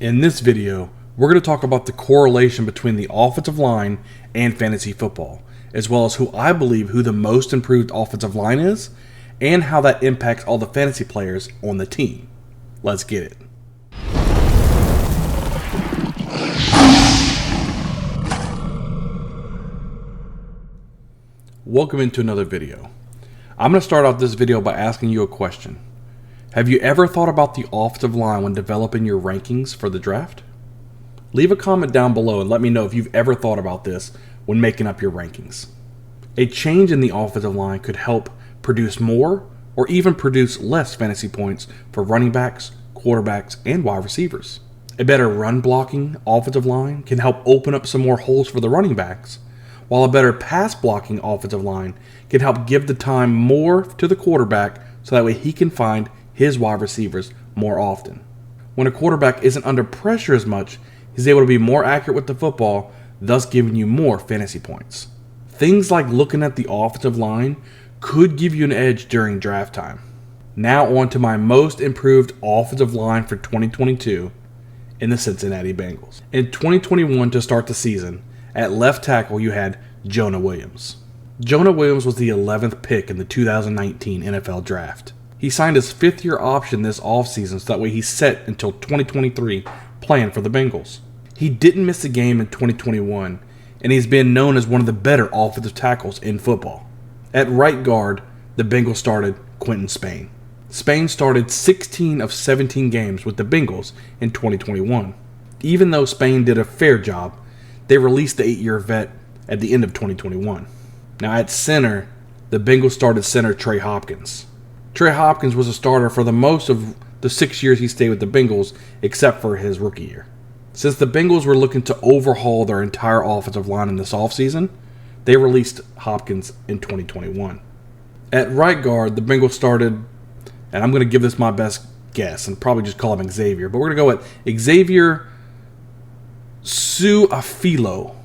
In this video, we're going to talk about the correlation between the offensive line and fantasy football, as well as who I believe who the most improved offensive line is, and how that impacts all the fantasy players on the team. Let's get it. Welcome into another video. I'm going to start out this video by asking you a question. Have you ever thought about the offensive line when developing your rankings for the draft? Leave a comment down below and let me know if you've ever thought about this when making up your rankings. A change in the offensive line could help produce more or even produce less fantasy points for running backs, quarterbacks, and wide receivers. A better run blocking offensive line can help open up some more holes for the running backs, while a better pass blocking offensive line can help give the time more to the quarterback so that way he can find his wide receivers more often. When a quarterback isn't under pressure as much, he's able to be more accurate with the football, thus giving you more fantasy points. Things like looking at the offensive line could give you an edge during draft time. Now on to my most improved offensive line for 2022 in the Cincinnati Bengals. In 2021, to start the season, at left tackle you had Jonah Williams. Jonah Williams was the 11th pick in the 2019 NFL Draft. He signed his fifth-year option this offseason so that way he's set until 2023 playing for the Bengals. He didn't miss a game in 2021, and he's been known as one of the better offensive tackles in football. At right guard, the Bengals started Quentin Spain. Spain started 16 of 17 games with the Bengals in 2021. Even though Spain did a fair job, they released the 8-year vet at the end of 2021. Now at center, the Bengals started center Trey Hopkins. Trey Hopkins was a starter for the most of the 6 years he stayed with the Bengals, except for his rookie year. Since the Bengals were looking to overhaul their entire offensive line in this offseason, they released Hopkins in 2021. At right guard, the Bengals started, and I'm going to give this my best guess and probably just call him Xavier, but we're going to go with Xavier Su'a-Filo,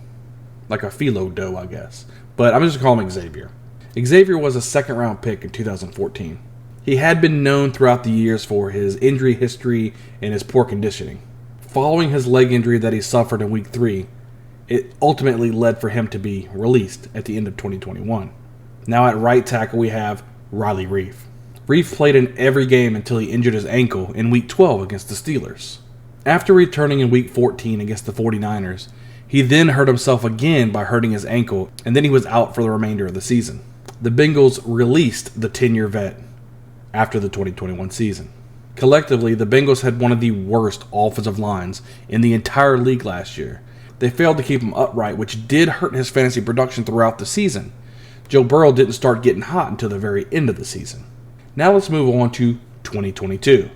like a philo dough, I guess. But I'm just going to call him Xavier. Xavier was a second-round pick in 2014. He had been known throughout the years for his injury history and his poor conditioning. Following his leg injury that he suffered in Week 3, it ultimately led for him to be released at the end of 2021. Now at right tackle we have Riley Reiff. Reiff played in every game until he injured his ankle in Week 12 against the Steelers. After returning in Week 14 against the 49ers, he then hurt himself again by hurting his ankle, and then he was out for the remainder of the season. The Bengals released the 10-year vet after the 2021 season. Collectively, the Bengals had one of the worst offensive lines in the entire league last year. They failed to keep him upright, which did hurt his fantasy production throughout the season. Joe Burrow didn't start getting hot until the very end of the season. Now let's move on to 2022.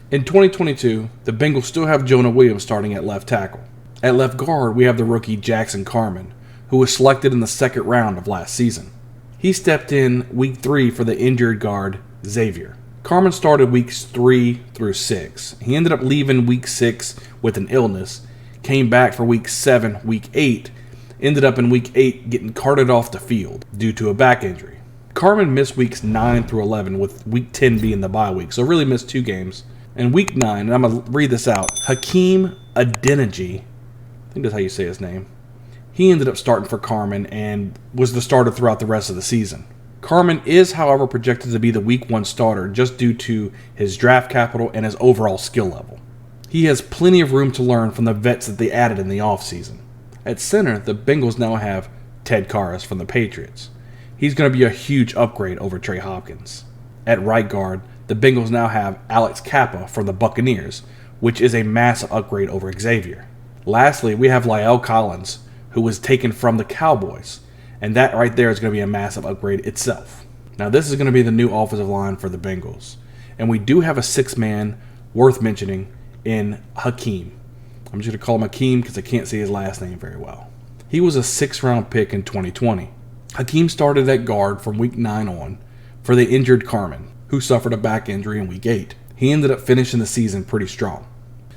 In 2022, the Bengals still have Jonah Williams starting at left tackle. At left guard, we have the rookie Jackson Carman, who was selected in the second round of last season. He stepped in Week 3 for the injured guard Xavier. Carman started weeks 3 through 6. He ended up leaving Week 6 with an illness, came back for Week 7, Week 8, ended up in Week 8 getting carted off the field due to a back injury. Carman missed Weeks 9 through 11, with Week 10 being the bye week, so really missed 2 games. And Week 9, and I'm going to read this out, Hakeem Adeniji, I think that's how you say his name, he ended up starting for Carman and was the starter throughout the rest of the season. Carman is, however, projected to be the Week 1 starter just due to his draft capital and his overall skill level. He has plenty of room to learn from the vets that they added in the offseason. At center, the Bengals now have Ted Karras from the Patriots. He's going to be a huge upgrade over Trey Hopkins. At right guard, the Bengals now have Alex Kappa from the Buccaneers, which is a massive upgrade over Xavier. Lastly, we have La'el Collins, who was taken from the Cowboys. And that right there is going to be a massive upgrade itself. Now this is going to be the new offensive line for the Bengals. And we do have a 6-man worth mentioning in Hakeem. I'm just going to call him Hakeem because I can't say his last name very well. He was a 6th-round pick in 2020. Hakeem started at guard from Week 9 on for the injured Carman, who suffered a back injury in Week 8. He ended up finishing the season pretty strong.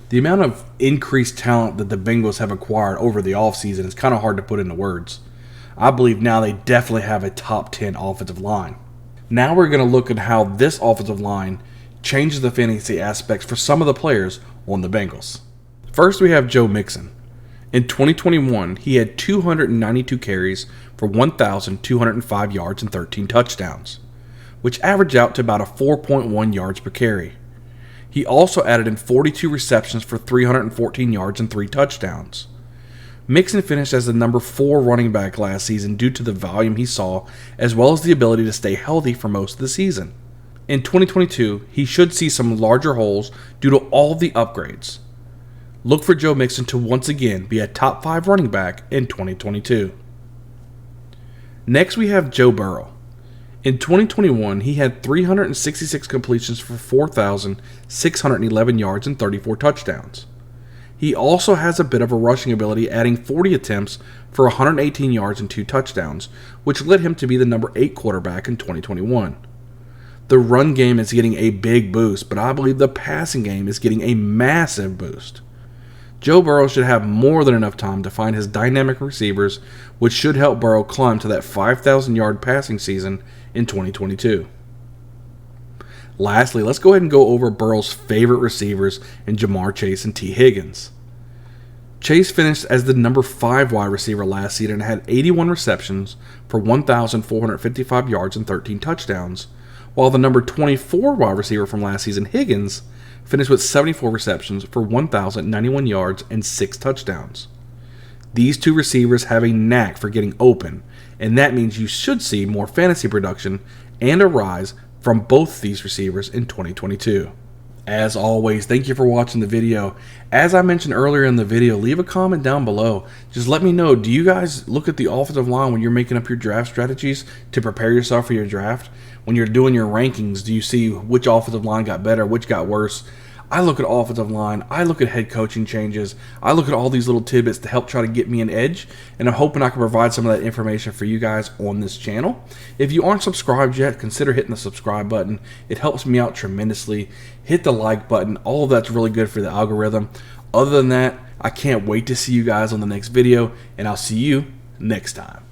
The amount of increased talent that the Bengals have acquired over the offseason is kind of hard to put into words. I believe now they definitely have a top 10 offensive line. Now we're going to look at how this offensive line changes the fantasy aspects for some of the players on the Bengals. First, we have Joe Mixon. In 2021, he had 292 carries for 1,205 yards and 13 touchdowns, which averaged out to about a 4.1 yards per carry. He also added in 42 receptions for 314 yards and 3 touchdowns. Mixon finished as the number 4 running back last season due to the volume he saw, as well as the ability to stay healthy for most of the season. In 2022, he should see some larger holes due to all the upgrades. Look for Joe Mixon to once again be a top 5 running back in 2022. Next, we have Joe Burrow. In 2021, he had 366 completions for 4,611 yards and 34 touchdowns. He also has a bit of a rushing ability, adding 40 attempts for 118 yards and 2 touchdowns, which led him to be the number 8 quarterback in 2021. The run game is getting a big boost, but I believe the passing game is getting a massive boost. Joe Burrow should have more than enough time to find his dynamic receivers, which should help Burrow climb to that 5,000-yard passing season in 2022. Lastly, let's go ahead and go over Burrow's favorite receivers in Jamar Chase and T. Higgins. Chase finished as the number 5 wide receiver last season and had 81 receptions for 1,455 yards and 13 touchdowns, while the number 24 wide receiver from last season, Higgins, finished with 74 receptions for 1,091 yards and 6 touchdowns. These two receivers have a knack for getting open, and that means you should see more fantasy production and a rise from both these receivers in 2022. As always, thank you for watching the video. As I mentioned earlier in the video, leave a comment down below. Just let me know, do you guys look at the offensive line when you're making up your draft strategies to prepare yourself for your draft? When you're doing your rankings, do you see which offensive line got better, which got worse? I look at offensive line, I look at head coaching changes, I look at all these little tidbits to help try to get me an edge, and I'm hoping I can provide some of that information for you guys on this channel. If you aren't subscribed yet, consider hitting the subscribe button. It helps me out tremendously. Hit the like button. All of that's really good for the algorithm. Other than that, I can't wait to see you guys on the next video, and I'll see you next time.